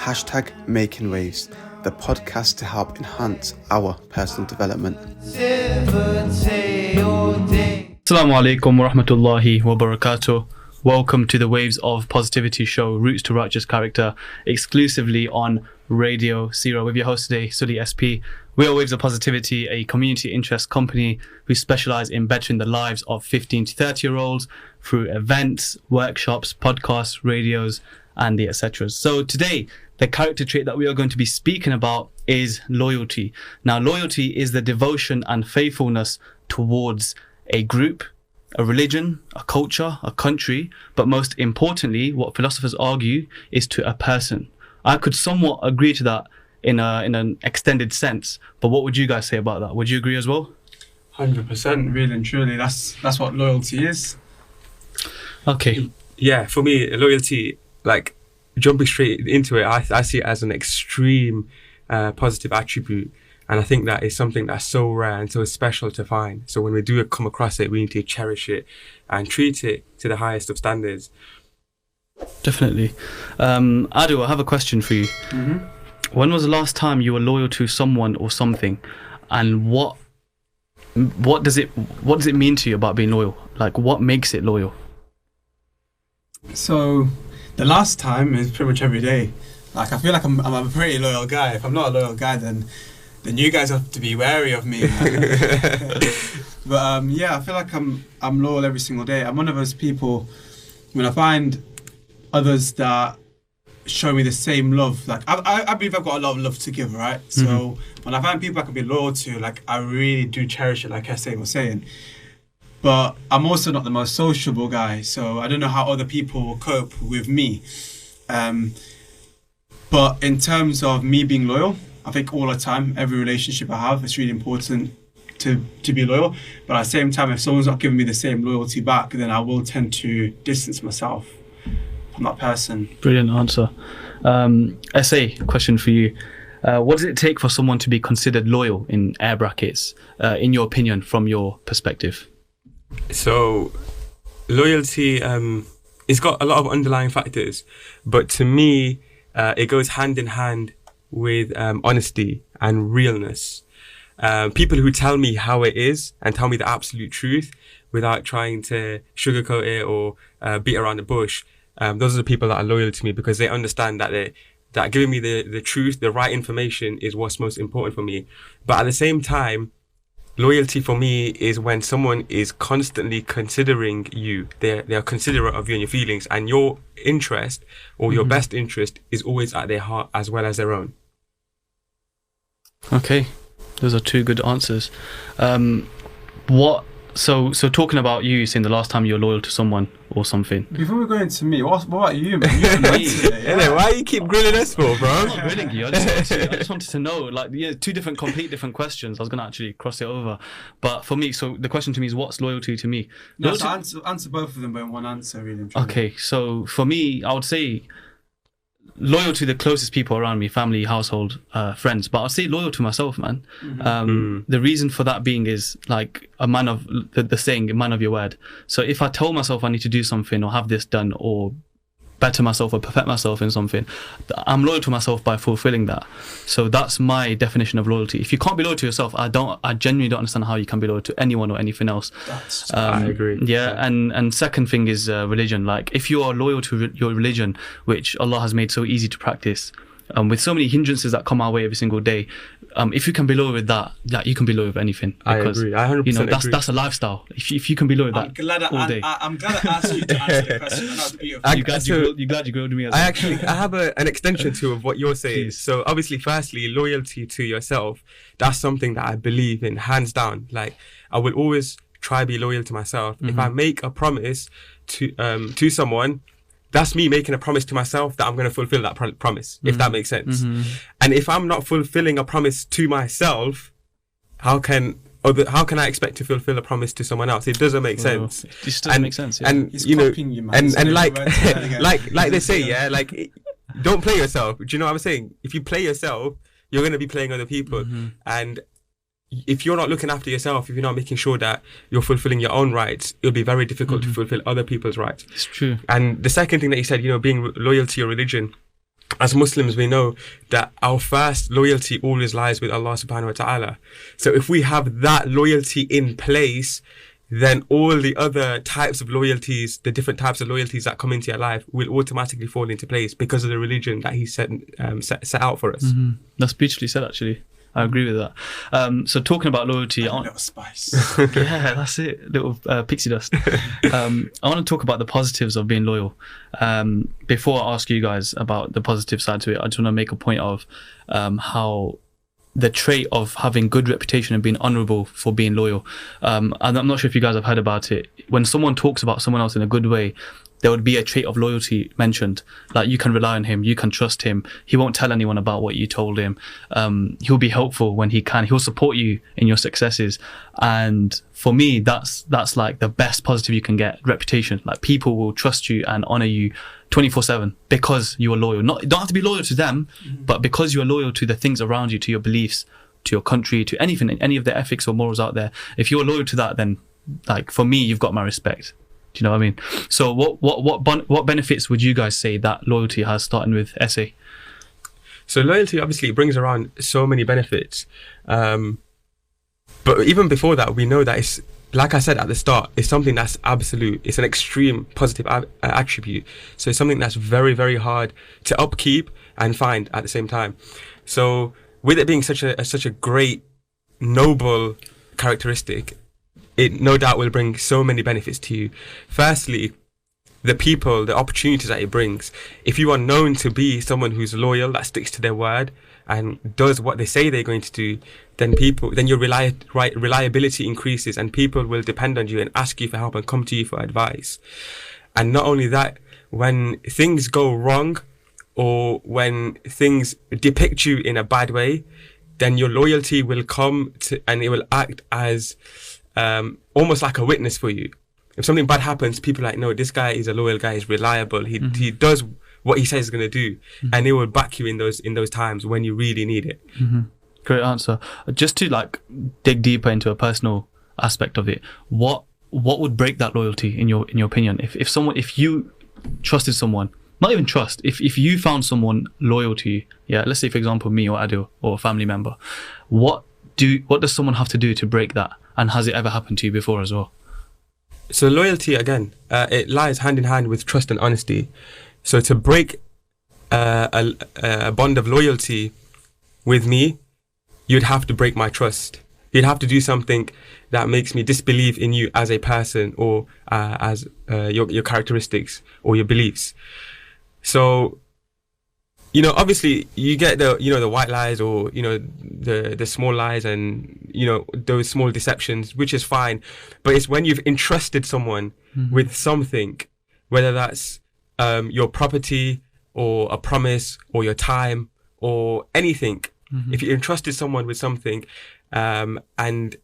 #makinwaves, the podcast to help enhance our personal development. Assalamu alaikum wa rahmatullahi wa barakatuh. Welcome to the Waves of Positivity show, Roots to Righteous Character, exclusively on Radio Zero with your host today, Suli SP. We are Waves of Positivity, a community interest company who specialize in bettering the lives of 15 to 30-year-olds through events, workshops, podcasts, radios, and the etc. So today, the character trait that we are going to be speaking about is loyalty. Now, loyalty is the devotion and faithfulness towards a group, a religion, a culture, a country, but most importantly, what philosophers argue is to a person. I could somewhat agree to that in an extended sense, but what would you guys say about that? Would you agree as well? 100%, really and truly. That's what loyalty is. Okay. Yeah, for me, loyalty, like jumping straight into it, I see it as an extreme positive attribute. And I think that is something that's so rare and so special to find. So when we do come across it, we need to cherish it and treat it to the highest of standards. Definitely. Adu, I have a question for you. Mm-hmm. When was the last time you were loyal to someone or something? And what does it mean to you about being loyal? Like, what makes it loyal? So the last time is pretty much every day. Like, I feel like I'm a pretty loyal guy. If I'm not a loyal guy, then you guys have to be wary of me. But yeah, I feel like I'm loyal every single day. I'm one of those people, when I find others that show me the same love, like I believe I've got a lot of love to give, right? Mm-hmm. So when I find people I can be loyal to, like, I really do cherish it, like Essay was saying. But I'm also not the most sociable guy, so I don't know how other people will cope with me. But in terms of me being loyal, I think all the time, every relationship I have, it's really important to be loyal. But at the same time, if someone's not giving me the same loyalty back, then I will tend to distance myself from that person. Brilliant answer. SA, question for you. What does it take for someone to be considered loyal, in air brackets, in your opinion, from your perspective? So loyalty, it's got a lot of underlying factors, but to me, it goes hand in hand with honesty and realness. People who tell me how it is and tell me the absolute truth without trying to sugarcoat it or beat around the bush, those are the people that are loyal to me, because they understand that that giving me the truth, the right information is what's most important for me. But at the same time, loyalty for me is when someone is constantly considering you. They are considerate of you and your feelings, and your interest or your best interest is always at their heart as well as their own. Okay, those are two good answers. So talking about you, saying the last time you were loyal to someone or something. Before we go into me, what about you, man? Why you keep grilling us for, bro? I'm not grilling you. I just wanted to know, like, two complete different questions. I was going to actually cross it over. But for me, so the question to me is, what's loyalty to me? No, so answer both of them but in one answer, really. Okay, so for me, I would say loyal to the closest people around me, family, household, friends. But I'd say loyal to myself, man. The reason for that being is, like, a man of the saying, a man of your word. So if I tell myself I need to do something or have this done or better myself or perfect myself in something, I'm loyal to myself by fulfilling that. So that's my definition of loyalty. If you can't be loyal to yourself, I genuinely don't understand how you can be loyal to anyone or anything else. I agree. Yeah, and second thing is religion. Like, if you are loyal to your religion, which Allah has made so easy to practice, with so many hindrances that come our way every single day, if you can be loyal with that, you can be loyal with anything. Because, I agree. I 100% agree. That's a lifestyle. If you can be loyal with that all day. I'm glad I asked you to answer the question. That was beautiful. You're glad you grilled me. I have an extension to what you're saying. Please. So obviously, firstly, loyalty to yourself. That's something that I believe in, hands down. Like, I will always try to be loyal to myself. If I make a promise to someone, that's me making a promise to myself that I'm going to fulfill that promise, if that makes sense. And if I'm not fulfilling a promise to myself, how can I expect to fulfill a promise to someone else? It doesn't make sense. It just doesn't make sense. Yeah. And He's you know, copying you, man. and like they say, yeah, like, don't play yourself. Do you know what I'm saying? If you play yourself, you're going to be playing other people, and if you're not looking after yourself, if you're not making sure that you're fulfilling your own rights, it'll be very difficult to fulfill other people's rights. It's true. And the second thing that you said, you know, being loyal to your religion, as Muslims, we know that our first loyalty always lies with Allah subhanahu wa ta'ala. So if we have that loyalty in place, then all the other types of loyalties, the different types of loyalties that come into your life will automatically fall into place because of the religion that he set out for us. That's beautifully said, actually. I agree with that. So talking about loyalty, A little spice. yeah, that's it. Little pixie dust. I want to talk about the positives of being loyal. Before I ask you guys about the positive side to it, I just want to make a point of how the trait of having good reputation and being honourable for being loyal. And I'm not sure if you guys have heard about it. When someone talks about someone else in a good way, there would be a trait of loyalty mentioned. Like, you can rely on him, you can trust him. He won't tell anyone about what you told him. He'll be helpful when he can. He'll support you in your successes. And for me, that's like the best positive you can get, reputation. Like, people will trust you and honour you 24/7 because you are loyal. You don't have to be loyal to them, but because you are loyal to the things around you, to your beliefs, to your country, to anything, any of the ethics or morals out there. If you're loyal to that, then, like, for me, you've got my respect. Do you know what I mean? So what benefits would you guys say that loyalty has, starting with SA? So loyalty obviously brings around so many benefits. But even before that, we know that it's, like I said at the start, it's something that's absolute. It's an extreme positive attribute. So it's something that's very, very hard to upkeep and find at the same time. So with it being such a great, noble characteristic, it no doubt will bring so many benefits to you. Firstly, the people, the opportunities that it brings. If you are known to be someone who's loyal, that sticks to their word and does what they say they're going to do, then your reliability increases, and people will depend on you and ask you for help and come to you for advice. And not only that, when things go wrong or when things depict you in a bad way, then your loyalty will come to, and it will act as almost like a witness for you. If something bad happens, people are like, no, this guy is a loyal guy, he's reliable, he does what he says he's going to do, and it will back you in those times when you really need it. Great answer. Just to like dig deeper into a personal aspect of it, what would break that loyalty in your opinion? If you trusted someone, not even trust, if you found someone loyal to you, yeah, let's say for example me or Adil or a family member, what does someone have to do to break that? And has it ever happened to you before as well? So loyalty, again, it lies hand in hand with trust and honesty. So to break a bond of loyalty with me, you'd have to break my trust. You'd have to do something that makes me disbelieve in you as a person or as your characteristics or your beliefs. So, obviously you get the white lies or, the small lies and, those small deceptions, which is fine. But it's when you've entrusted someone with something, whether that's your property or a promise or your time or anything. If you entrusted someone with something and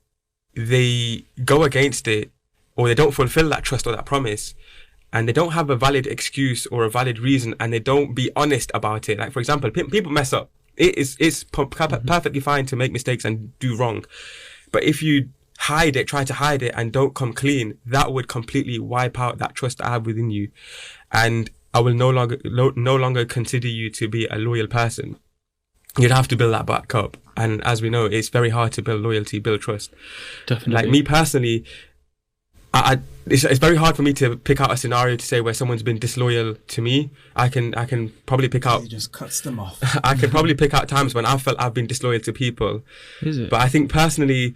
they go against it or they don't fulfill that trust or that promise, and they don't have a valid excuse or a valid reason, and they don't be honest about it. Like, for example, people mess up. It's perfectly fine to make mistakes and do wrong. But if you try to hide it and don't come clean, that would completely wipe out that trust I have within you. And I will no longer consider you to be a loyal person. You'd have to build that back up. And as we know, it's very hard to build loyalty, build trust. Definitely. Like me personally, it's very hard for me to pick out a scenario to say where someone's been disloyal to me. I can probably pick out. He just cuts them off. I can probably pick out times when I felt I've been disloyal to people. Is it? But I think personally,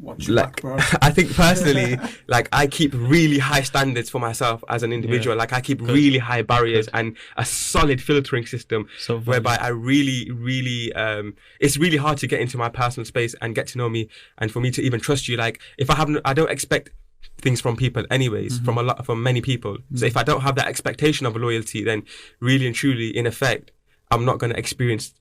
Watch your back, bro. I think personally, like, I keep really high standards for myself as an individual. Yeah. Like, I keep really high barriers and a solid filtering system, So whereby I really, it's really hard to get into my personal space and get to know me, and for me to even trust you. Like, if I don't expect things from people anyways, from many people. So if I don't have that expectation of loyalty, then really and truly, in effect, I'm not going to experience,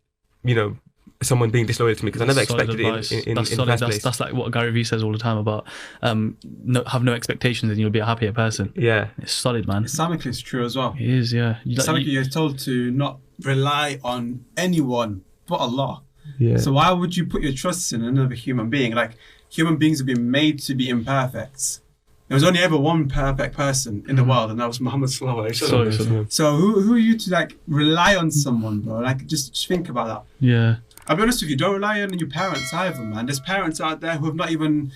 someone being disloyal to me, because I never expected it in the first place. That's like what Gary Vee says all the time about have no expectations and you'll be a happier person. Yeah. It's solid, man. Islamically, it's true as well. It is, yeah. Islamically, you're told to not rely on anyone but Allah. Yeah. So why would you put your trust in another human being? Like, human beings have been made to be imperfect. There was only ever one perfect person in the world, and that was Muhammad sallallahu alaihi wasallam. Sorry. So who are you to like rely on someone, bro? Like just think about that. Yeah. I'll be honest with you, don't rely on your parents either, man. There's parents out there who have not even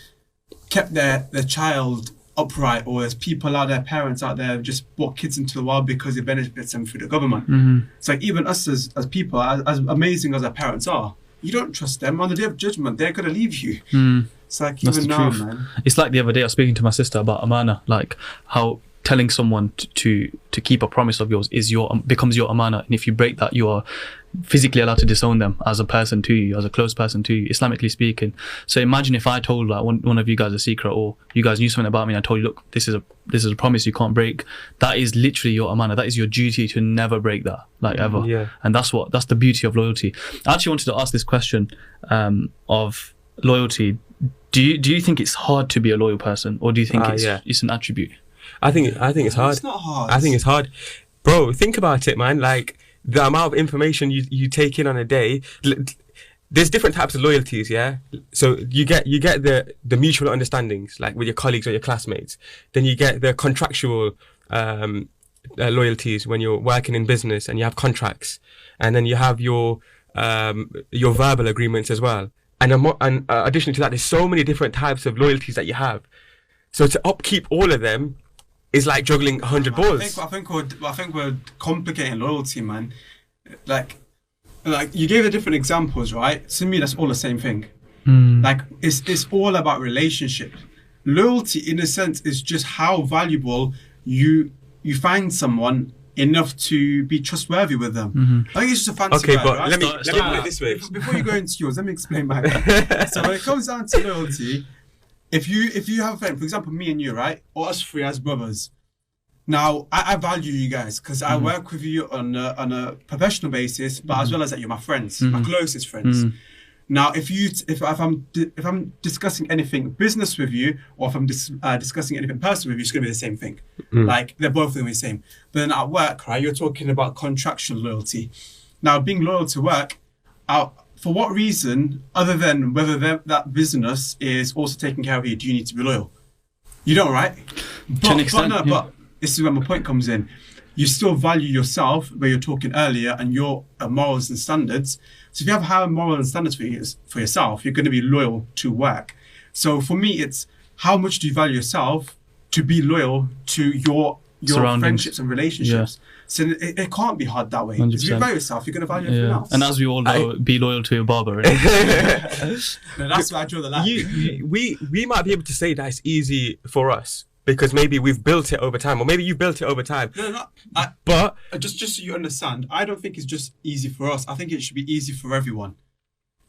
kept their child upright, or there's people out there, parents out there who just brought kids into the world because it benefits them through the government. It's like even us as people, as amazing as our parents are, you don't trust them. On the day of judgment, they're going to leave you. It's like, That's even the now, truth. man. It's like the other day I was speaking to my sister about amana, like how telling someone to keep a promise of yours becomes your amana, and if you break that, you are physically allowed to disown them as a person to you, as a close person to you, Islamically speaking. So imagine if I told like one of you guys a secret, or you guys knew something about me and I told you, look, this is a promise you can't break. That is literally your amana. That is your duty to never break that, like ever. Yeah. And that's the beauty of loyalty. I actually wanted to ask this question of loyalty. Do you think it's hard to be a loyal person, or do you think it's an attribute? I think it's hard. It's not hard. I think it's hard. Bro, think about it, man. Like, the amount of information you take in on a day. There's different types of loyalties, yeah? So you get the mutual understandings, like with your colleagues or your classmates. Then you get the contractual loyalties when you're working in business and you have contracts. And then you have your verbal agreements as well. And additionally to that, there's so many different types of loyalties that you have. So to upkeep all of them is like juggling 100 balls. I think we're complicating loyalty, man. Like you gave the different examples, right? To me, that's all the same thing. Like it's all about relationship. Loyalty, in a sense, is just how valuable you find someone enough to be trustworthy with them. I think it's just a fancy Okay, word, but right? let me put it this way. Before you go into yours, let me explain mine. So when it comes down to loyalty, if you have a friend, for example, me and you, right, or us three as brothers. Now, I value you guys because I work with you on a professional basis, but as well as that, you're my friends, my closest friends. Now, if I'm discussing anything business with you, or if I'm discussing anything personal with you, it's gonna be the same thing. Like they're both gonna be the same. But then at work, right, you're talking about contractual loyalty. Now, being loyal to work, for what reason, other than whether that business is also taking care of you, do you need to be loyal? You don't, right? But this is where my point comes in. You still value yourself, where you're talking earlier, and your morals and standards. So if you have higher moral and standards for yourself, you're going to be loyal to work. So for me, it's how much do you value yourself to be loyal to your friendships and relationships. Yeah. So it can't be hard that way. 100%. If you value yourself, you're going to value everything else. And as we all know, be loyal to your barber. Right? No, that's where I draw the line. We might be able to say that it's easy for us, because maybe we've built it over time, or maybe you built it over time. No. But just so you understand, I don't think it's just easy for us. I think it should be easy for everyone.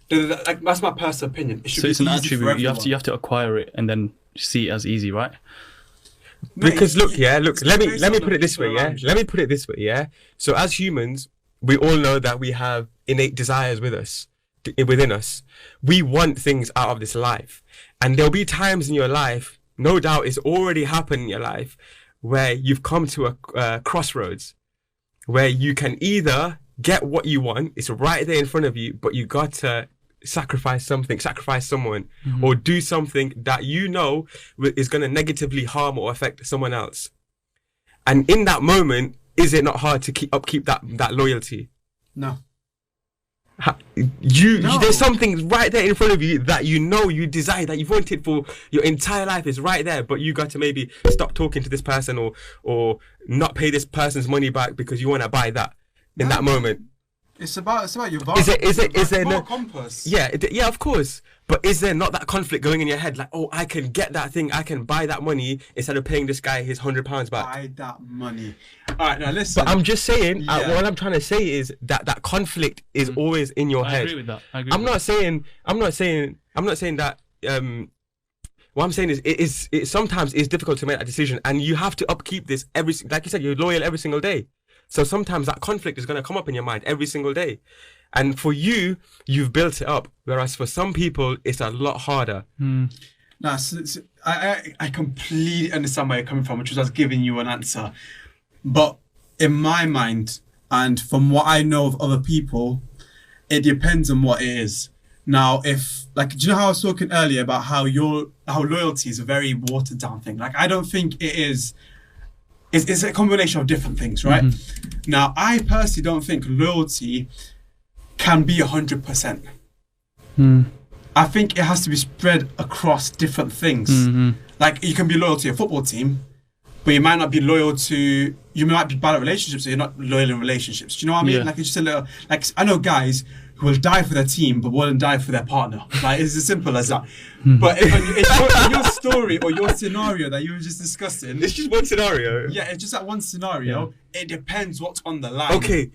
That's my personal opinion. It should be easy an attribute. You have to acquire it and then see it as easy, right? Because let me put it this way, yeah. So as humans, we all know that we have innate desires within us. We want things out of this life, and there'll be times in your life, no doubt it's already happened in your life, where you've come to a crossroads where you can either get what you want, it's right there in front of you, but you got to sacrifice someone, or do something that you know is going to negatively harm or affect someone else. And in that moment, is it not hard to keep that loyalty? No. There's something right there in front of you that you know you desire, that you've wanted for your entire life, is right there, but you got to maybe stop talking to this person, or not pay this person's money back because you want to buy that in that moment. It's about your value. Is there no compass? Yeah, of course. But is there not that conflict going in your head, like, oh, I can get that thing, I can buy that money instead of paying this guy his £100 back? Buy that money. All right, now listen. But I'm just saying, what I'm trying to say is that conflict is always in your head. I agree with that. I'm not saying that. What I'm saying is, it sometimes is difficult to make that decision, and you have to upkeep this like you said, you're loyal every single day. So sometimes that conflict is going to come up in your mind every single day. And for you, you've built it up. Whereas for some people, it's a lot harder. No, I completely understand where you're coming from, which was us giving you an answer. But in my mind, and from what I know of other people, it depends on what it is. Now, if like, do you know how I was talking earlier about how loyalty is a very watered down thing? Like, I don't think it is. It's a combination of different things, right? Now, I personally don't think loyalty can be 100%. I think it has to be spread across different things. Like, you can be loyal to your football team, but you might not be loyal to. You might be bad at relationships, so you're not loyal in relationships. Do you know what I mean? Yeah. Like, it's just a little. Like, I know guys who will die for their team, but wouldn't die for their partner. Like, it's as simple as that. But in your story or your scenario that you were just discussing, It's just one scenario. yeah, it's just that one scenario. It depends what's on the line. Okay,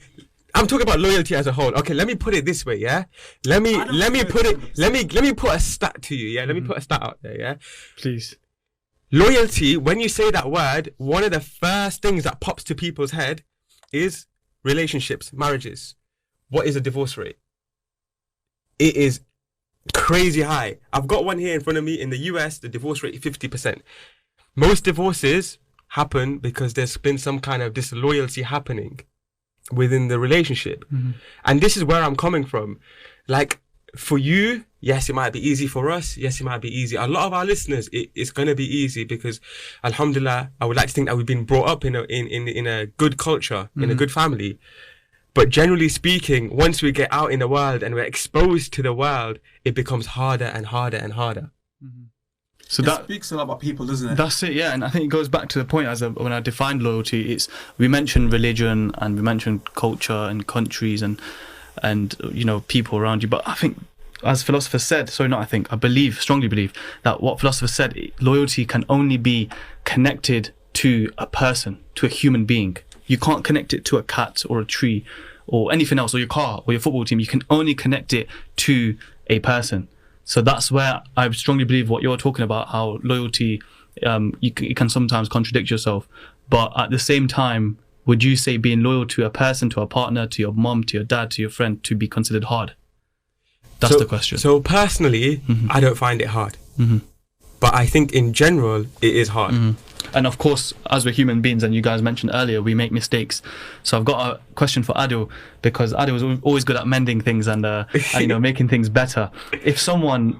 I'm talking about loyalty as a whole. Okay, let me put it this way, yeah. Let me put a stat to you, yeah. Let me put a stat out there, yeah. Please. Loyalty. When you say that word, one of the first things that pops to people's head is relationships, marriages. What is a divorce rate? It is crazy high. I've got one here in front of me. In the US, the divorce rate is 50%. Most divorces happen because there's been some kind of disloyalty happening within the relationship. And this is where I'm coming from. Like, for you, yes, it might be easy. For us, yes, it might be easy. A lot of our listeners, it's going to be easy because, alhamdulillah, I would like to think that we've been brought up in a good culture, in a good family. But generally speaking, once we get out in the world and we're exposed to the world, it becomes harder and harder and harder. So It that speaks a lot about people, doesn't it? That's it, yeah. And I think it goes back to the point when I defined loyalty. We mentioned religion and we mentioned culture and countries and people around you. But I think, as philosophers said, I strongly believe that what philosophers said, loyalty can only be connected to a person, to a human being. You can't connect it to a cat or a tree or anything else, or your car or your football team. You can only connect it to a person. So that's where I strongly believe what you're talking about, how loyalty, you can sometimes contradict yourself. But at the same time, would you say being loyal to a person, to a partner, to your mom, to your dad, to your friend, to be considered hard? That's the question. So personally, I don't find it hard. But I think in general, it is hard. And of course, as we're human beings, and you guys mentioned earlier, we make mistakes. So I've got a question for Adil, because Adil is always good at mending things and making things better. If someone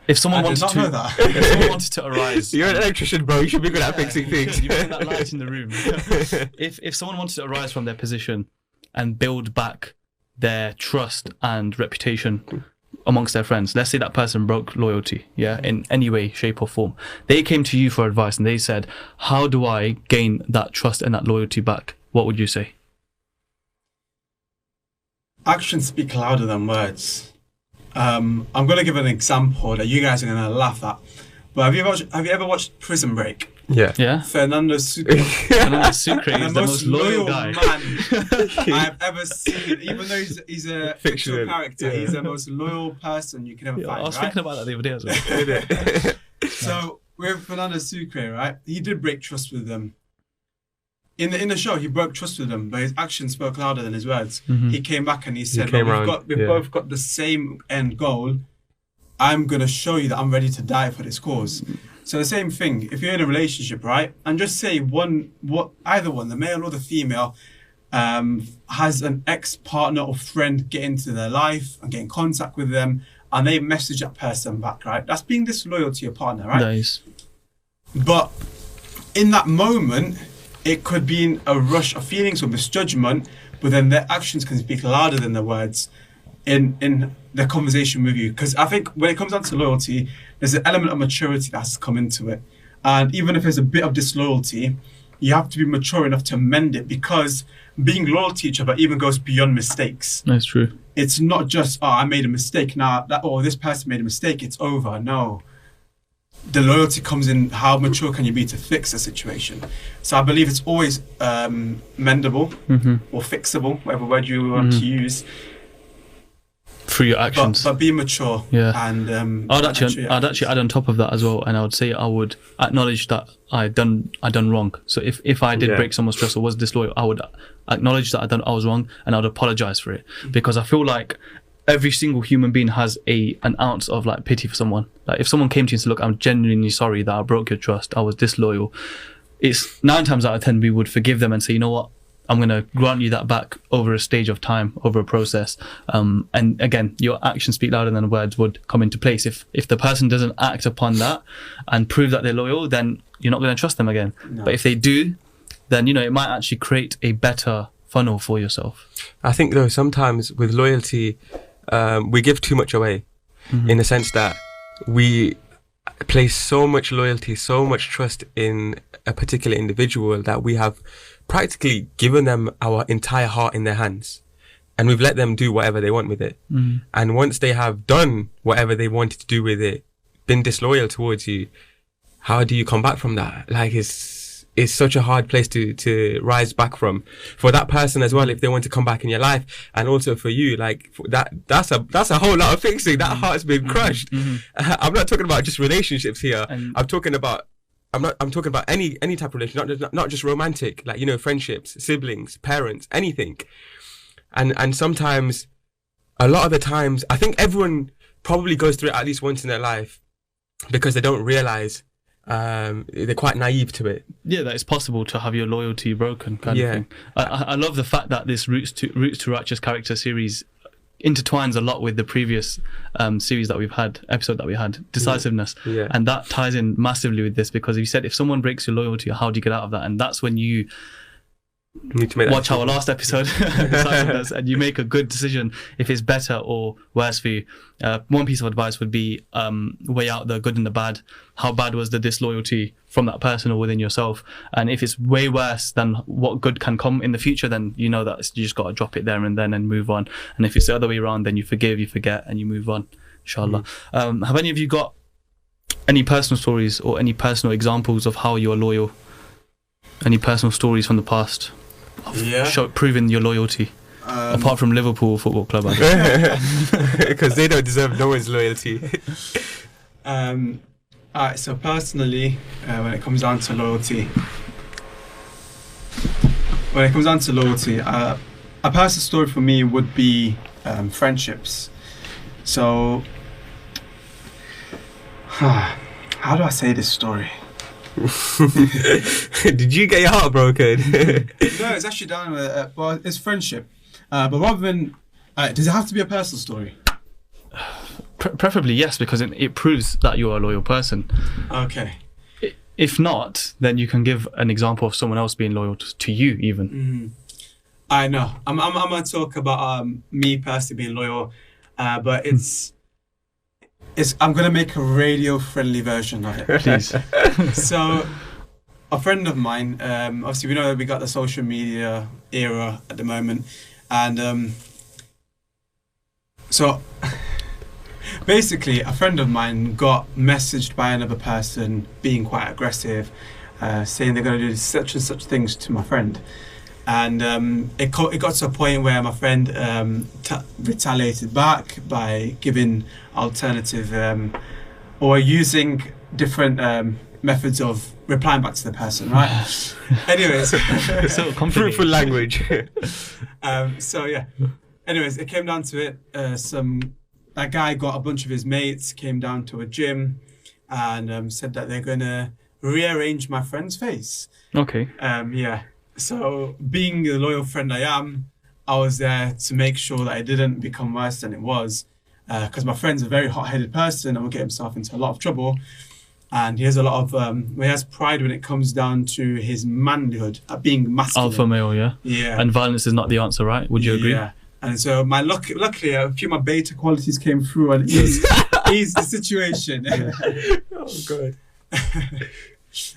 wanted to arise, You're an electrician, bro. You should be good at fixing things. You bring that light in the room. If someone wanted to arise from their position and build back their trust and reputation amongst their friends, let's say that person broke loyalty, in any way, shape or form. They came to you for advice and they said, how do I gain that trust and that loyalty back? What would you say? Actions speak louder than words. I'm going to give an example that you guys are going to laugh at. But have you ever watched Prison Break? Yeah. Fernando Sucre. The most loyal guy man I've ever seen. Even though he's a fictional character, he's the most loyal person you can ever find. I was thinking about that the other day as well. So with Fernando Sucre, right, he did break trust with them. In the show, he broke trust with them, but his actions spoke louder than his words. He came back and he said, "We've both got the same end goal. I'm gonna show you that I'm ready to die for this cause." So the same thing, if you're in a relationship, right, and just say either one, the male or the female, has an ex-partner or friend get into their life and get in contact with them, and they message that person back, right? That's being disloyal to your partner, right? Nice. But in that moment, it could be in a rush of feelings or misjudgment, but then their actions can speak louder than their words in the conversation with you. Because I think when it comes down to loyalty, there's an element of maturity that has to come into it. And even if there's a bit of disloyalty, you have to be mature enough to mend it, because being loyal to each other even goes beyond mistakes. That's true. It's not just, I made a mistake now, this person made a mistake, it's over. No. The loyalty comes in how mature can you be to fix a situation. So I believe it's always mendable or fixable, whatever word you want to use. Through your actions. But be mature. Yeah. And I'd actually add on top of that as well, and I would say I would acknowledge that I done wrong. So if I did break someone's trust or was disloyal, I would acknowledge that I was wrong, and I would apologize for it, because I feel like every single human being has an ounce of like pity for someone. Like if someone came to you and said, "Look, I'm genuinely sorry that I broke your trust. I was disloyal." It's 9 times out of 10 we would forgive them and say, "You know what? I'm going to grant you that back over a stage of time, over a process. And again, your actions speak louder than words would come into place. If the person doesn't act upon that and prove that they're loyal, then you're not going to trust them again. No. But if they do, then, it might actually create a better funnel for yourself. I think, though, sometimes with loyalty, we give too much away, in the sense that we place so much loyalty, so much trust in a particular individual that we have practically given them our entire heart in their hands, and we've let them do whatever they want with it. And once they have done whatever they wanted to do with it, been disloyal towards you, how do you come back from that? Like, it's such a hard place to rise back from, for that person as well, if they want to come back in your life, and also for you. Like, that's a whole lot of fixing. That heart's been crushed. I'm not talking about just relationships here. I'm talking about any type of relationship, not just romantic, like, friendships, siblings, parents, anything. And sometimes, a lot of the times, I think everyone probably goes through it at least once in their life, because they don't realize, they're quite naive to it. Yeah, that it's possible to have your loyalty broken, kind of thing. I love the fact that this Roots to Righteous Character series intertwines a lot with the previous series that we've had, episode that we had, Decisiveness. And that ties in massively with this, because you said if someone breaks your loyalty, how do you get out of that? And that's when you need to watch our last episode, Decisiveness, and you make a good decision if it's better or worse for you. One piece of advice would be weigh out the good and the bad. How bad was the disloyalty from that person or within yourself? And if it's way worse than what good can come in the future, then you know that you just got to drop it there and then and move on. And if it's the other way around, then you forgive, you forget, and you move on, inshallah. Have any of you got any personal stories or any personal examples of how you're loyal? Any personal stories from the past of proving your loyalty? Apart from Liverpool Football Club, because they don't deserve no one's loyalty. Alright, so personally, when it comes down to loyalty, a personal story for me would be friendships. So, how do I say this story? Did you get your heart broken? No, it's actually down with well, it's friendship. But rather than, does it have to be a personal story? Preferably yes, because it proves that you're a loyal person. Okay. If not, then you can give an example of someone else being loyal to you, even. I know. I'm gonna talk about me personally being loyal, but I'm gonna make a radio-friendly version of it. Please. So, a friend of mine, obviously we know that we got the social media era at the moment, and so basically a friend of mine got messaged by another person being quite aggressive, saying they're going to do such and such things to my friend. And it got to a point where my friend retaliated back by giving alternative or using different methods of replying back to the person, right? Anyways, so fruitful language. So yeah. Anyways, it came down to it. That guy got a bunch of his mates, came down to a gym, and said that they're gonna rearrange my friend's face. Okay. Yeah. So, being the loyal friend I am, I was there to make sure that it didn't become worse than it was, because my friend's a very hot-headed person and will get himself into a lot of trouble, and he has a lot of he has pride when it comes down to his manhood, being masculine. Alpha male, yeah. Yeah. And violence is not the answer, right? Would you agree? Yeah. And so luckily a few of my beta qualities came through and eased the situation. Oh god.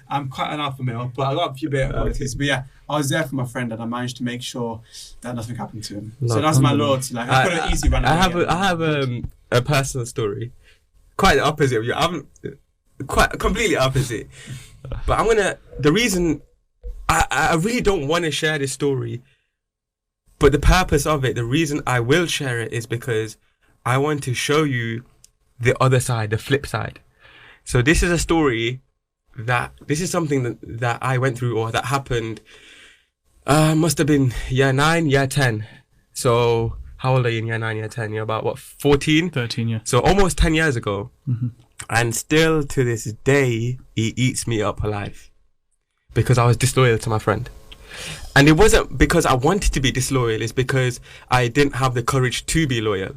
I'm quite an alpha male, but I got a few beta qualities. But yeah, I was there for my friend and I managed to make sure that nothing happened to him. So that's my loyalty. Like I got an easy run. I have a personal story. Quite the opposite of you. I'm quite completely opposite. But the reason I really don't want to share this story, but the purpose of it, the reason I will share it is because I want to show you the other side, the flip side. So this is a story this is something that I went through or that happened, must have been year 9, year 10. So how old are you in year 9, year 10? You're about, what, 14? 13, yeah. So almost 10 years ago. Mm-hmm. And still to this day, he eats me up alive. Because I was disloyal to my friend. And it wasn't because I wanted to be disloyal, it's because I didn't have the courage to be loyal.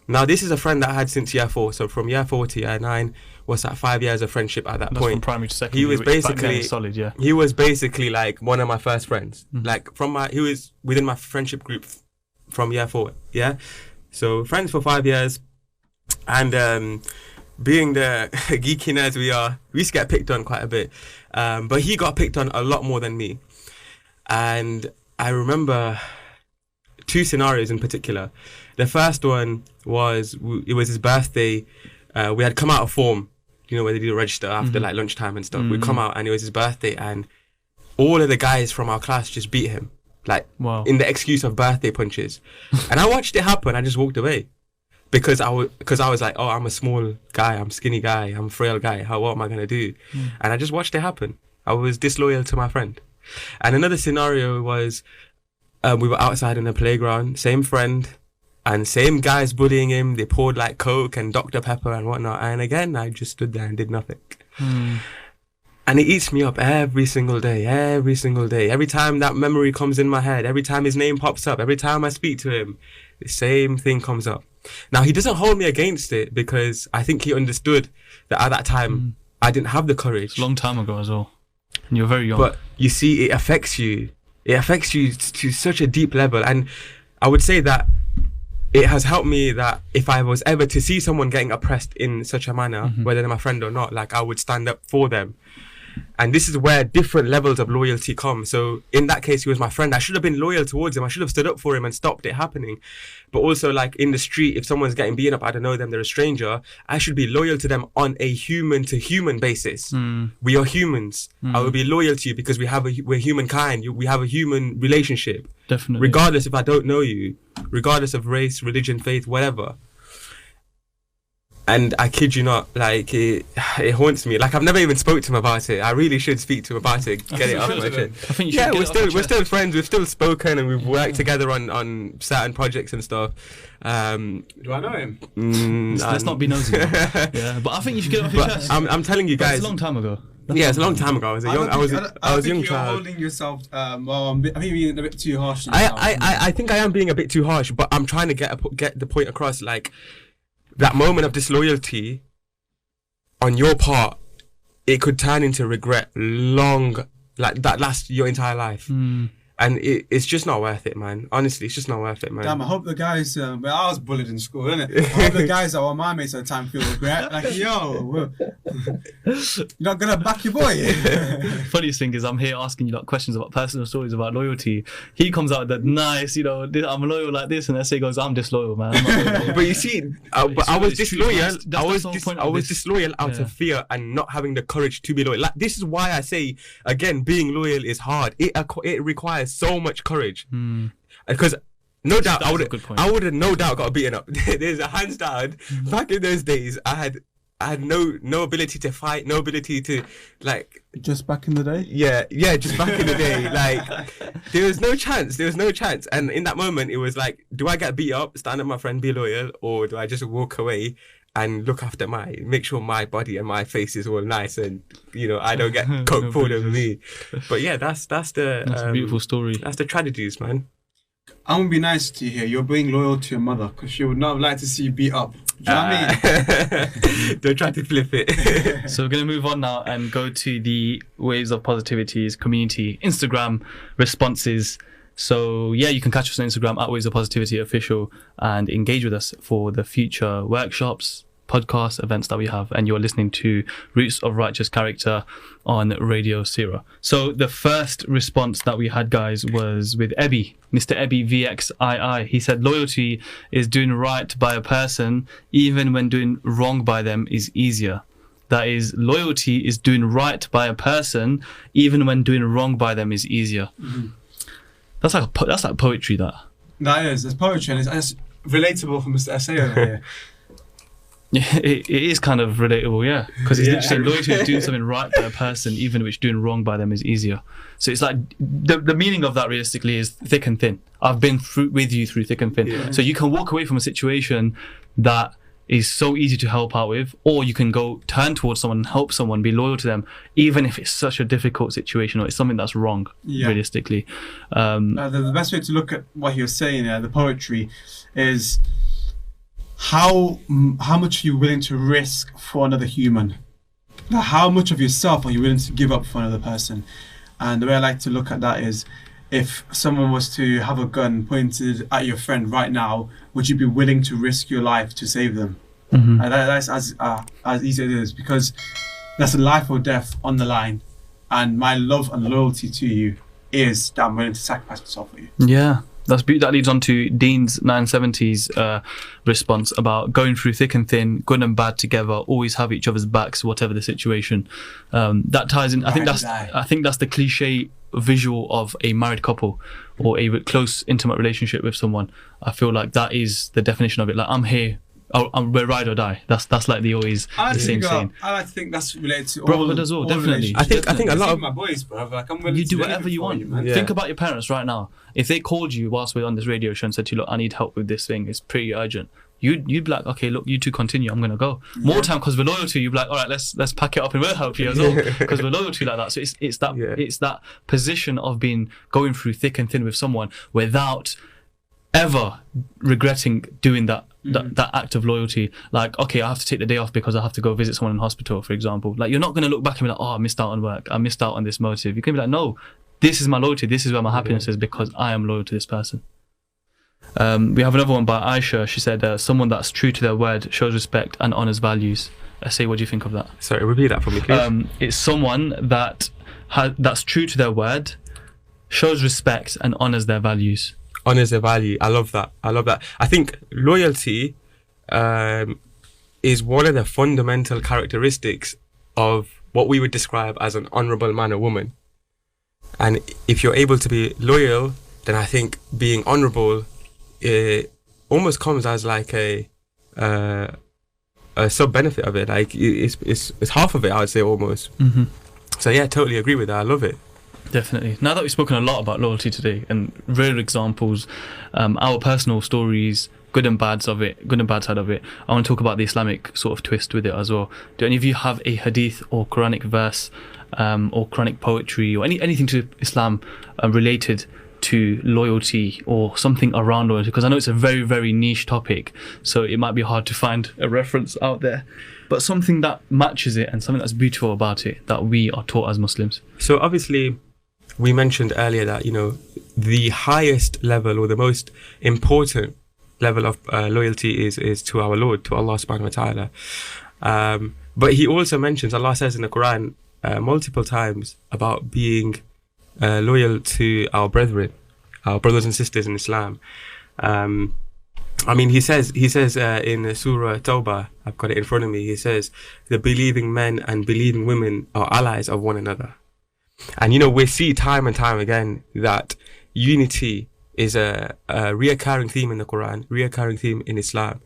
Now, this is a friend that I had since year 4. So from year 4 to year 9 was that 5 years of friendship at that That's point. from primary to secondary. He was which back then basically is solid, yeah. He was basically like one of my first friends. Like he was within my friendship group from year 4. Yeah. So friends for 5 years, and being the geeky nerds we are, we used to get picked on quite a bit. But he got picked on a lot more than me. And I remember 2 scenarios in particular. The first one was, it was his birthday. We had come out of form, you know, where they do the register after like lunchtime and stuff. We'd come out and it was his birthday, and all of the guys from our class just beat him, like in the excuse of birthday punches. And I watched it happen. I just walked away because I was like, oh, I'm a small guy, I'm a skinny guy, I'm a frail guy. What am I gonna do? And I just watched it happen. I was disloyal to my friend. And another scenario was, we were outside in the playground, same friend, and same guys bullying him. They poured like Coke and Dr. Pepper and whatnot. And again, I just stood there and did nothing. And it eats me up every single day. Every time that memory comes in my head, every time his name pops up, every time I speak to him, the same thing comes up. Now, he doesn't hold me against it because I think he understood that at that time, I didn't have the courage. It's a long time ago as well. And you're very young. But you see, it affects you. It affects you to such a deep level. And I would say that it has helped me that if I was ever to see someone getting oppressed in such a manner, whether they're my friend or not, like I would stand up for them. And this is where different levels of loyalty come. So in that case, he was my friend. I should have been loyal towards him. I should have stood up for him and stopped it happening. But also, like in the street, if someone's getting beaten up, I don't know them, they're a stranger, I should be loyal to them on a human to human basis. We are humans. I will be loyal to you because we're humankind. We have a human relationship. Definitely. Regardless if I don't know you, regardless of race, religion, faith, whatever. And I kid you not, like it haunts me. Like I've never even spoke to him about it. I really should speak to him about it, get it off my chest. I think you should. Yeah, we're still friends. We've still spoken and we've worked together on certain projects and stuff. Do I know him? Let's not be nosy. Yeah, but I think you should get it off your chest. I'm telling you guys, it's a long time ago. It's a long time ago. I was a young you're child. Holding yourself. I think you're being a bit too harsh. I think I am being a bit too harsh, but I'm trying to get the point across. Like that moment of disloyalty on your part, it could turn into regret like that lasts your entire life. And it's just not worth it, man. Honestly, it's just not worth it, man. Damn, I hope the guys, I was bullied in school, innit? I hope the guys that were my mates at the time feel regret. Like, yo, you're not going to back your boy. Funniest thing is I'm here asking you like questions about personal stories about loyalty. He comes out with that nice, I'm loyal like this, and SA goes, I'm disloyal, man. I'm not loyal. But you see, I was disloyal. I was disloyal out of fear and not having the courage to be loyal. Like, this is why I say, again, being loyal is hard. It requires so much courage, because no doubt I would have no doubt got beaten up. There's a hands down. Back in those days, I had no ability to fight, no ability to like. Just back in the day. Yeah, just back in the day, like there was no chance. And in that moment, it was like, do I get beat up, stand up my friend, be loyal, or do I just walk away and look after make sure my body and my face is all nice and I don't get coke poured over me. But yeah, that's a beautiful story. That's the tragedies, man. I'm gonna be nice to you here. You're being loyal to your mother because she would not like to see you beat up. Do you know what I mean? Don't try to flip it. So we're going to move on now and go to the Waves of Positivity's community Instagram responses. So yeah, you can catch us on Instagram at Waves of Positivity Official and engage with us for the future workshops, podcast events that we have. And you're listening to Roots of Righteous Character on Radio Sira. So the first response that we had, guys, was with Ebby, Mr. Ebby VXII. He said, loyalty is doing right by a person even when doing wrong by them is easier. That is, loyalty is doing right by a person even when doing wrong by them is easier. That's like poetry, that. That is. It's poetry, and it's relatable from Mr. SA over here. Yeah, it is kind of relatable, yeah. Because it's literally saying loyalty is doing something right by a person, even which doing wrong by them is easier. So it's like, the meaning of that realistically is thick and thin. I've been with you through thick and thin. Yeah. So you can walk away from a situation that is so easy to help out with, or you can go turn towards someone and help someone, be loyal to them, even if it's such a difficult situation or it's something that's wrong, realistically. The best way to look at what he was saying there, the poetry, is how much are you willing to risk for another human? Now, how much of yourself are you willing to give up for another person? And the way I like to look at that is, if someone was to have a gun pointed at your friend right now, would you be willing to risk your life to save them? And that's as easy as it is, because that's a life or death on the line. And my love and loyalty to you is that I'm willing to sacrifice myself for you. Yeah. That leads on to Dean's 970's response about going through thick and thin, good and bad together, always have each other's backs, whatever the situation. That ties in. I think that's the cliche visual of a married couple or a close, intimate relationship with someone. I feel like that is the definition of it. Like, I'm here. We're ride or die. That's like the same saying. I like to think that's related to brotherhood as well. Definitely. I think a lot of my boys, bro. Like, I'm willing you do to whatever you want. man. Think about your parents right now. If they called you whilst we're on this radio show and said to you, look, I need help with this thing, it's pretty urgent, you'd be like, okay, look, you two continue, I'm gonna go. More time, because we're loyal to you, you'd be like, all right, let's pack it up and we'll help you as well, because we're loyal to you like that. So it's that position of going through thick and thin with someone without ever regretting doing that act of loyalty. Like, okay, I have to take the day off because I have to go visit someone in hospital, for example. Like, you're not going to look back and be like, oh, I missed out on work, I missed out on this motive. You can be like, no, this is my loyalty, this is where my happiness is, because I am loyal to this person. We have another one by Aisha. She said, someone that's true to their word, shows respect and honours values. Say, what do you think of that? Sorry, repeat that for me, please. It's someone that's true to their word, shows respect and honours their values. Honours their value. I love that. I think loyalty is one of the fundamental characteristics of what we would describe as an honourable man or woman. And if you're able to be loyal, then I think being honourable almost comes as like a sub benefit of it. Like, it's half of it, I would say, almost. So yeah, totally agree with that. I love it. Definitely. Now that we've spoken a lot about loyalty today and real examples, our personal stories, good and bad side of it, I want to talk about the Islamic sort of twist with it as well. Do any of you have a hadith or Quranic verse or Quranic poetry or anything to Islam related to loyalty or something around loyalty? Because I know it's a very, very niche topic, so it might be hard to find a reference out there, but something that matches it and something that's beautiful about it that we are taught as Muslims. So obviously, we mentioned earlier that, you know, the highest level or the most important level of loyalty is to our Lord, to Allah subhanahu wa ta'ala. But he also mentions, Allah says in the Quran multiple times about being loyal to our brethren, our brothers and sisters in Islam. I mean, he says in Surah Tawbah, I've got it in front of me, he says, the believing men and believing women are allies of one another. And, you know, we see time and time again that unity is a reoccurring theme in the Quran, reoccurring theme in Islam.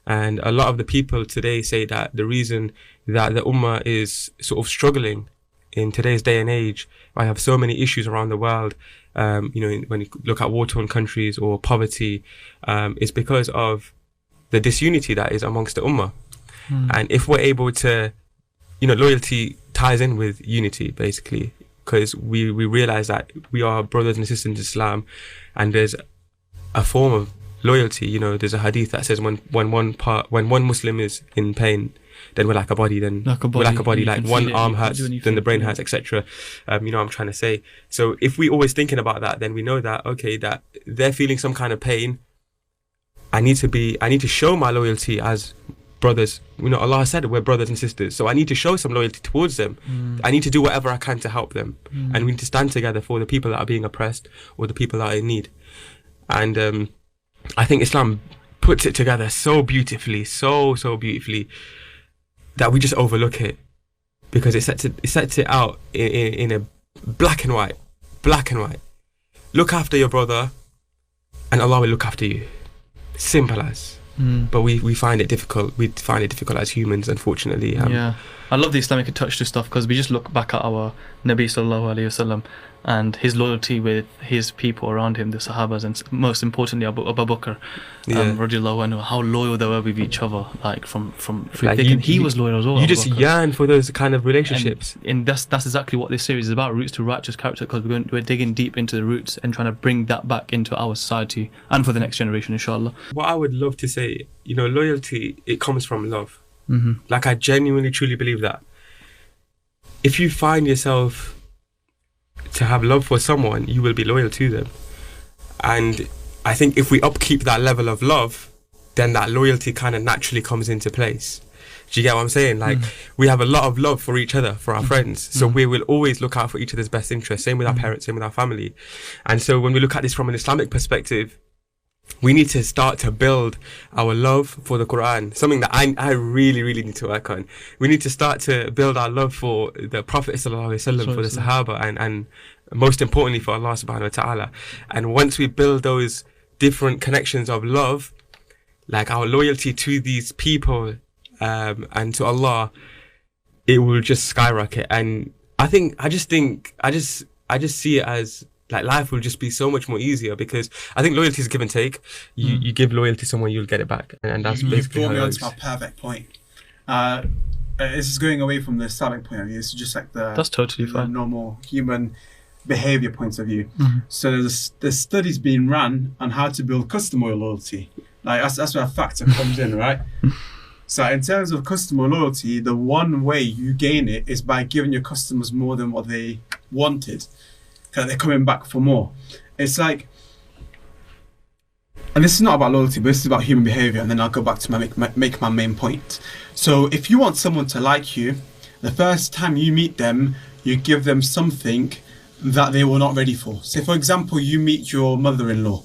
And a lot of the people today say that the reason that the Ummah is sort of struggling in today's day and age, I have so many issues around the world, you know, when you look at war-torn countries or poverty, is because of the disunity that is amongst the Ummah. And if we're able to, you know, loyalty ties in with unity, basically, because we realize that we are brothers and sisters in Islam, and there's a form of loyalty. You know, there's a hadith that says when one Muslim is in pain, then we're like a body. Then we're like a body. Like one arm hurts, then the brain hurts, etc. You know what I'm trying to say. So if we always thinking about that, then we know that, okay, that they're feeling some kind of pain. I need to show my loyalty as brothers. You know, Allah said we're brothers and sisters, so I need to show some loyalty towards them. I need to do whatever I can to help them, and we need to stand together for the people that are being oppressed or the people that are in need. And I think Islam puts it together so beautifully, so beautifully, that we just overlook it, because it sets it out in a black and white. Look after your brother, and Allah will look after you. Simple as. But we find it difficult. We find it difficult as humans, unfortunately. I love the Islamic touch to stuff because we just look back at our Nabi sallallahu alaihi wasallam and his loyalty with his people around him, the Sahabas, and most importantly Abu Bakr, radiallahu anhu, how loyal they were with each other, like from Like he was loyal as well. You Abu just Bakr. yearn for those kind of relationships. And that's exactly what this series is about, Roots to Righteous Character, because we're digging deep into the roots and trying to bring that back into our society and for the next generation, inshallah. What I would love to say, loyalty, it comes from love. Mm-hmm. Like, I genuinely, truly believe that. If you find yourself to have love for someone, you will be loyal to them. And I think if we upkeep that level of love, then that loyalty kind of naturally comes into place. Do you get what I'm saying? Like, we have a lot of love for each other, for our friends. So we will always look out for each other's best interests. Same with our parents, same with our family. And so when we look at this from an Islamic perspective, we need to start to build our love for the Quran, something that I really, really need to work on. We need to start to build our love for the Prophet sallallahu alaihi wasallam, for the Sahaba, and most importantly for Allah subhanahu wa ta'ala. And once we build those different connections of love, like our loyalty to these people and to Allah, it will just skyrocket. And I just see it as, like, life will just be so much more easier, because I think loyalty is give and take. You give loyalty to someone, you'll get it back, and that's basically how it works. You've brought me onto my perfect point. This is going away from the Islamic point of view. It's just like that's totally fine. Normal human behavior point of view. Mm-hmm. So there's studies being run on how to build customer loyalty. Like that's where a factor comes in, right? So in terms of customer loyalty, the one way you gain it is by giving your customers more than what they wanted. Because they're coming back for more. It's like, and this is not about loyalty, but this is about human behavior, and then I'll go back to make my main point. So if you want someone to like you, the first time you meet them, you give them something that they were not ready for. So for example, you meet your mother-in-law,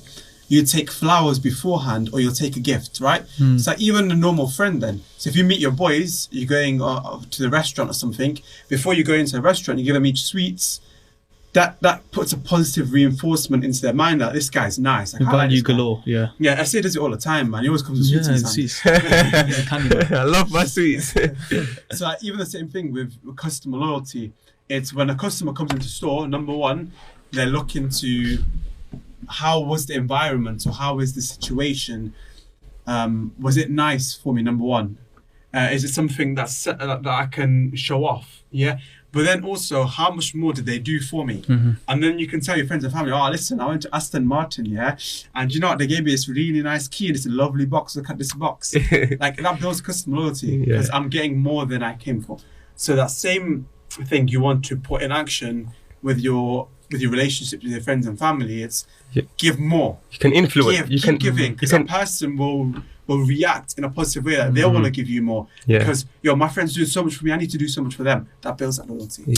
you take flowers beforehand, or you'll take a gift, right? It's like even a normal friend then. So if you meet your boys, you're going to the restaurant or something, before you go into the restaurant, you give them each sweets. That puts a positive reinforcement into their mind that this guy's nice. Like, Value galore, yeah. Yeah, SA does it all the time, man. He always comes with sweets in his hand. I love my sweets. So even the same thing with customer loyalty. It's when a customer comes into store, number one, they're looking to how was the environment, or how is the situation? Was it nice for me, number one? Is it something that I can show off? Yeah. But then also, how much more did they do for me? And then you can tell your friends and family, oh, listen, I went to Aston Martin, yeah? And you know what? They gave me this really nice key, and it's a lovely box. Look at this box. Like, that builds customer loyalty, because I'm getting more than I came for. So that same thing you want to put in action with your relationships with your friends and family, it's give more. You can influence. Keep giving, because that person will react in a positive way, that they'll want to give you more. Because my friends do so much for me, I need to do so much for them. That builds that loyalty. You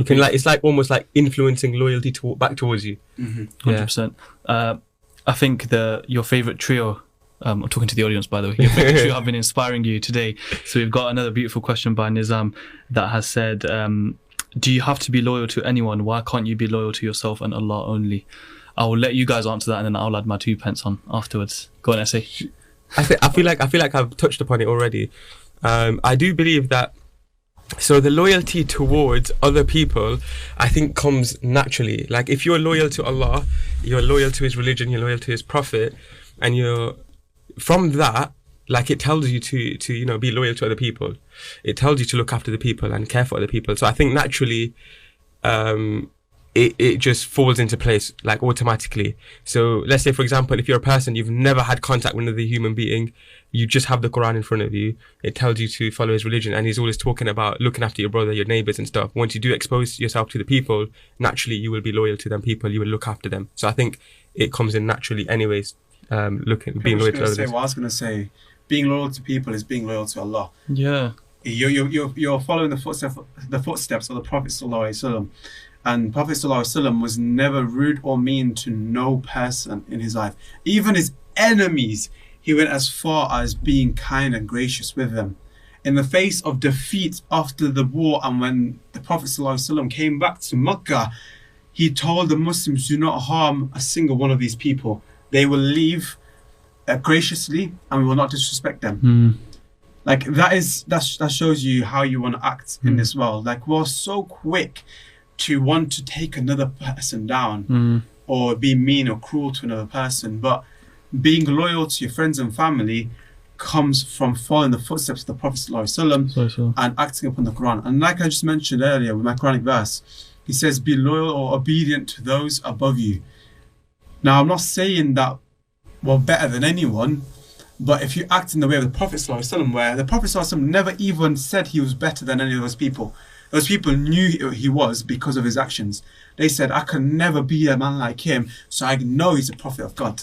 can, like, it's like almost like influencing loyalty back towards you. 100%. I think your favorite trio, I'm talking to the audience, by the way, your favorite trio have been inspiring you today. So we've got another beautiful question by Nizam that has said, do you have to be loyal to anyone? Why can't you be loyal to yourself and Allah only? I will let you guys answer that, and then I'll add my 2 pence on afterwards. Go on, Essay. I feel like I've touched upon it already. I do believe that. So the loyalty towards other people, I think, comes naturally. Like, if you're loyal to Allah, you're loyal to His religion, you're loyal to His Prophet, and you're from that. Like, it tells you to be loyal to other people. It tells you to look after the people and care for other people. So I think naturally, it just falls into place, like, automatically. So let's say, for example, if you're a person, you've never had contact with another human being, you just have the Quran in front of you, it tells you to follow His religion, and He's always talking about looking after your brother, your neighbours and stuff. Once you do expose yourself to the people, naturally you will be loyal to them people, you will look after them. So I think it comes in naturally anyways, being loyal to others. What I was going to say, being loyal to people is being loyal to Allah. Yeah. You're following the footsteps of the Prophet sallallahu alaihi wasallam. And Prophet ﷺ was never rude or mean to no person in his life. Even his enemies, he went as far as being kind and gracious with them. In the face of defeat after the war, and when the Prophet ﷺ came back to Mecca, he told the Muslims, do not harm a single one of these people. They will leave graciously, and we will not disrespect them. Like that shows you how you want to act in this world. Like we're so quick to want to take another person down or be mean or cruel to another person, but being loyal to your friends and family comes from following the footsteps of the Prophet ﷺ and acting upon the Quran. And like I just mentioned earlier with my Quranic verse, he says, be loyal or obedient to those above you. Now, I'm not saying that we're better than anyone, but if you act in the way of the Prophet ﷺ, where the Prophet ﷺ never even said he was better than any of those people knew he was because of his actions. They said, I can never be a man like him, so I know he's a prophet of God.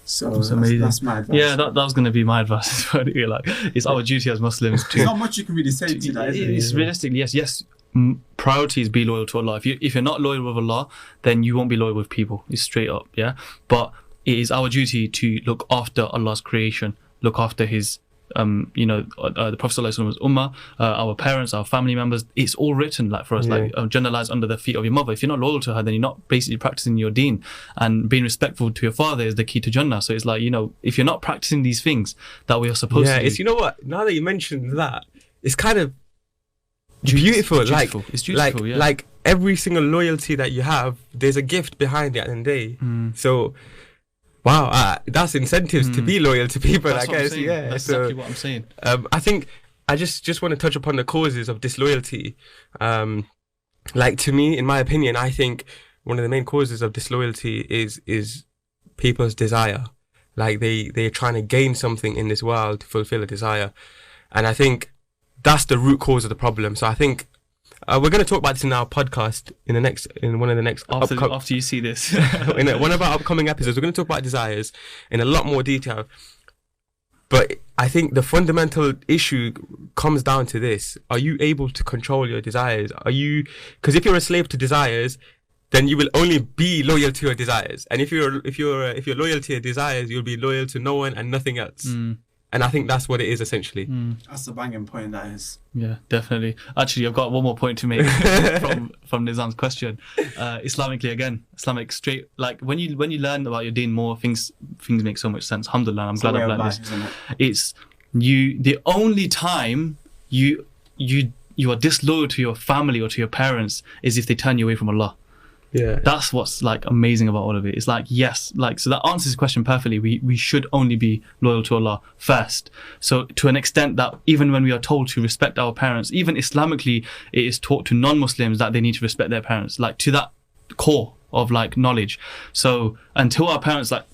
So that's amazing. That's my advice. Yeah, that was going to be my advice. Like, it's our duty as Muslims to. There's not much you can really say to that, is it? It's realistically, yes. Priority is be loyal to Allah. If you're not loyal with Allah, then you won't be loyal with people. It's straight up, yeah. But it is our duty to look after Allah's creation, look after His. The Prophet ﷺ's ummah, our parents, our family members, it's all written like for us, like Jannah lies under the feet of your mother. If you're not loyal to her, then you're not basically practicing your deen, and being respectful to your father is the key to Jannah. So it's like, if you're not practicing these things that we are supposed to do. It's, you know what, now that you mentioned that, it's kind of beautiful. It's dutiful, like every single loyalty that you have, there's a gift behind it at the end of the day. So wow, that's incentives to be loyal to people, That's I guess. That's exactly what I'm saying. I think I just want to touch upon the causes of disloyalty. Like, to me, in my opinion, I think one of the main causes of disloyalty is people's desire. Like they're trying to gain something in this world to fulfill a desire, and I think that's the root cause of the problem. So I think we're going to talk about this in our podcast in one of the next after you see this in one of our upcoming episodes. We're going to talk about desires in a lot more detail, but I think the fundamental issue comes down to this: are you able to control your desires? Because if you're a slave to desires, then you will only be loyal to your desires, and if you're loyal to your desires, you'll be loyal to no one and nothing else. And I think that's what it is essentially. That's the banging point, that is. Yeah, definitely. Actually, I've got one more point to make from Nizam's question. Islamically, again, Islamic straight. Like when you learn about your deen more, things make so much sense. Alhamdulillah, I'm glad I've learned this. It's the only time you are disloyal to your family or to your parents is if they turn you away from Allah. Yeah, that's what's like amazing about all of it. It's like, yes, like, so that answers the question perfectly. We should only be loyal to Allah first. So to an extent that even when we are told to respect our parents, even Islamically, it is taught to non-Muslims that they need to respect their parents, like to that core of like knowledge. So until our parents like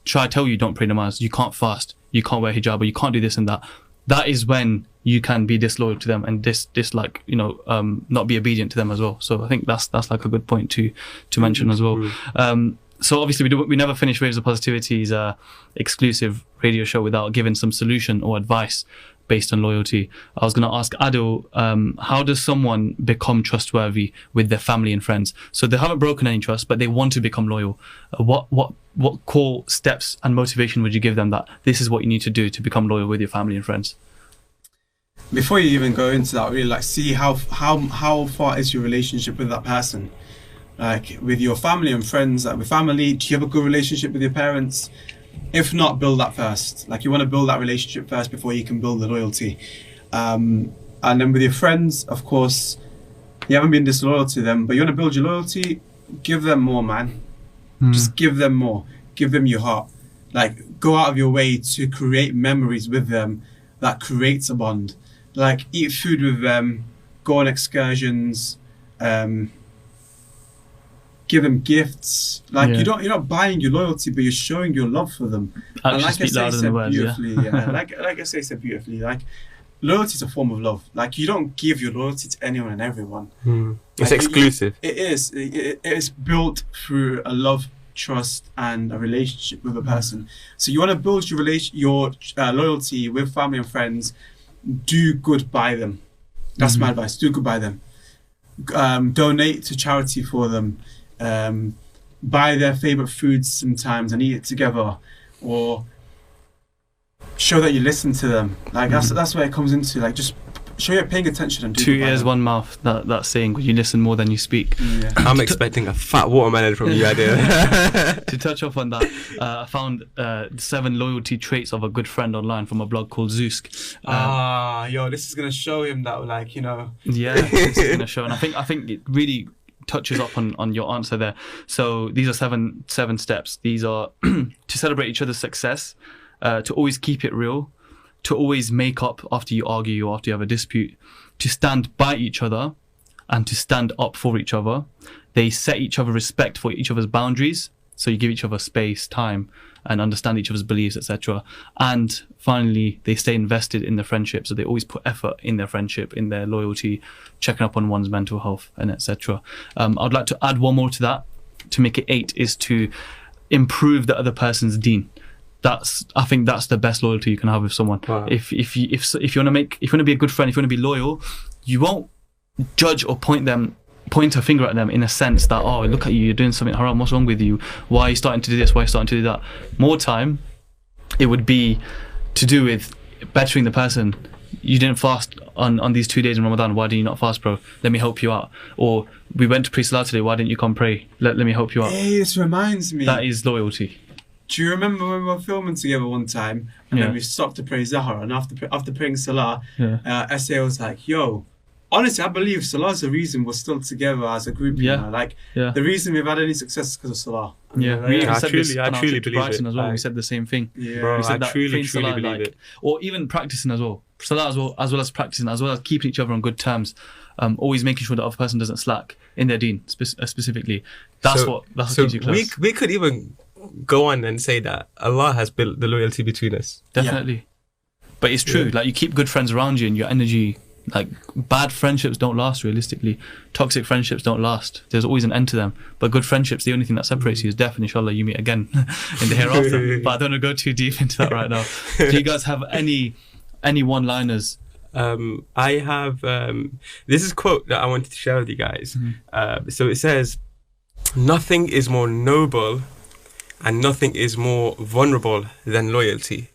try to tell you don't pray namaz, you can't fast, you can't wear hijab, or you can't do this and that, that is when you can be disloyal to them and like not be obedient to them as well. So I think that's like a good point to mention as well. So obviously we never finish Waves of Positivity's exclusive radio show without giving some solution or advice based on loyalty. I was going to ask Adil, how does someone become trustworthy with their family and friends? So they haven't broken any trust, but they want to become loyal. What core steps and motivation would you give them that this is what you need to do to become loyal with your family and friends? Before you even go into that, really like see how far is your relationship with that person, like with your family and friends. Like with family, do you have a good relationship with your parents? If not, build that first. Like you want to build that relationship first before you can build the loyalty. And then with your friends, of course, you haven't been disloyal to them, but you want to build your loyalty. Give them more, man. Just give them more. Give them your heart. Like go out of your way to create memories with them that creates a bond. Like eat food with them, go on excursions, give them gifts. Like you're not buying your loyalty, but you're showing your love for them. And like I say, said beautifully, like I say, said beautifully. Like loyalty is a form of love. Like you don't give your loyalty to anyone and everyone. It's exclusive. It is. It is built through a love, trust, and a relationship with a person. So you want to build your loyalty with family and friends. Do good by them. That's my advice. Do good by them. Donate to charity for them. Buy their favorite foods sometimes and eat it together, or show that you listen to them. Like that's where it comes into. Like just show you're paying attention and do 2 the ears, violent. one mouth. That saying, you listen more than you speak. Yeah. I'm expecting a fat watermelon from you, idea. To touch off on that, I found 7 loyalty traits of a good friend online from a blog called Zeusk. This is gonna show him that, like, you know. Yeah, this is gonna show, and I think it really touches up on your answer there. So these are seven steps. These are to celebrate each other's success, to always keep it real, to always make up after you argue or after you have a dispute, to stand by each other, and to stand up for each other. They set each other respect for each other's boundaries, so you give each other space, time, and understand each other's beliefs, etc. And finally, they stay invested in their friendship, so they always put effort in their friendship, in their loyalty, checking up on one's mental health, and etc. I'd like to add one more to that, to make it 8, is to improve the other person's deen. I think that's the best loyalty you can have with someone. Wow. If you want to be a good friend, if you want to be loyal, you won't judge or point a finger at them in a sense that, oh, look at you, you're doing something haram, what's wrong with you? Why are you starting to do this? Why are you starting to do that? More time, it would be to do with bettering the person. You didn't fast on these 2 days in Ramadan. Why do you not fast, bro? Let me help you out. Or we went to pray Salah today. Why didn't you come pray? Let me help you out. Hey, this reminds me. That is loyalty. Do you remember when we were filming together one time, and Yeah. then we stopped to pray Zahar, and after praying Salah, Yeah. SA was like, yo, honestly, I believe Salah's the reason we're still together as a group. Yeah. You know? Like, Yeah. the reason we've had any success is because of Salah. Yeah, Like, we even I said truly- this I on our truly trip to believe Brighton it. as well. We Like- said the same thing. Yeah. Bro, We said I that truly praying Salah, believe it. or even practicing as well. Salah as well as practicing, as well as keeping each other on good terms. Always making sure that other person doesn't slack in their deen, specifically. That's what keeps you close. we could even go on and say that Allah has built the loyalty between us. Definitely. But it's true. Like, you keep good friends around you, and your energy. Like, bad friendships don't last realistically. Toxic friendships don't last. There's always an end to them. But good friendships, the only thing that separates you is death, and inshallah you meet again in the hereafter. But I don't want to go too deep into that right now. Do you guys have any one-liners? I have this is a quote that I wanted to share with you guys. So it says, "Nothing is more noble and nothing is more vulnerable than loyalty."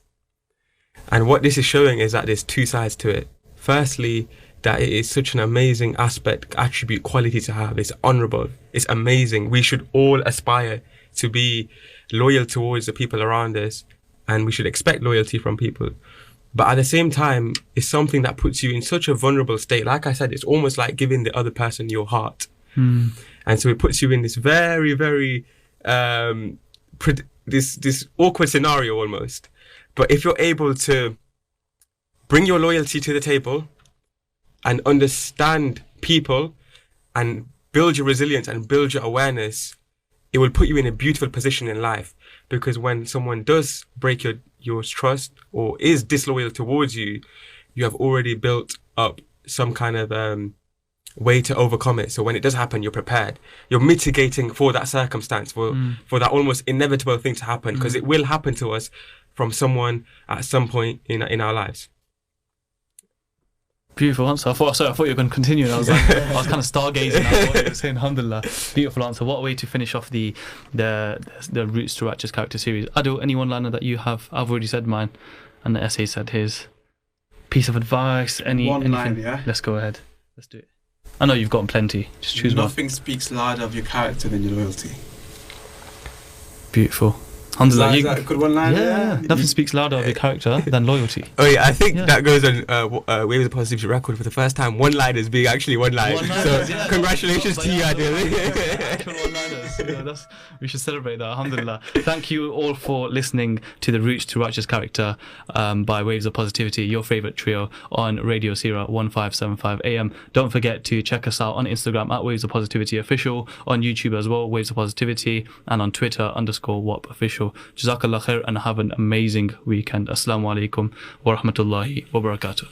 And what this is showing is that there's 2 sides to it. Firstly, that it is such an amazing aspect, attribute, quality to have. It's honorable. It's amazing. We should all aspire to be loyal towards the people around us, and we should expect loyalty from people. But at the same time, it's something that puts you in such a vulnerable state. Like I said, it's almost like giving the other person your heart. And so it puts you in this very, very, this awkward scenario almost. But if you're able to bring your loyalty to the table and understand people and build your resilience and build your awareness, it will put you in a beautiful position in life. Because when someone does break your trust or is disloyal towards you, you have already built up some kind of way to overcome it. So when it does happen, you're prepared. You're mitigating for that circumstance, for that almost inevitable thing to happen, because it will happen to us from someone at some point in our lives. Beautiful answer. I thought you were going to continue. And I was kind of stargazing at what you were saying. Alhamdulillah. Beautiful answer. What a way to finish off the Roots to Righteous character series. Adil, any one-liner that you have? I've already said mine, and the essay said his. Piece of advice. One line, anything? yeah? Let's go ahead. Let's do it. I know you've gotten plenty. Just choose one. Nothing speaks louder of your character than your loyalty. Beautiful. Alhamdulillah. Is that a good one line? Yeah. Nothing speaks louder of your character than loyalty. Oh yeah, I think Yeah. that goes on Waves of Positivity record for the first time. One-liners being actually one line. One-liners, So yeah. congratulations to you, Adil. Actual one-liners. We should celebrate that. Alhamdulillah. Thank you all for listening to the Roots to Righteous Character by Waves of Positivity, your favourite trio on Radio Sira 1575 AM. Don't forget to check us out on Instagram at Waves of Positivity Official, on YouTube as well, Waves of Positivity, and on Twitter _WAP Official. Jazakallah khair and have an amazing weekend. Assalamu alaikum wa rahmatullahi wa barakatuh.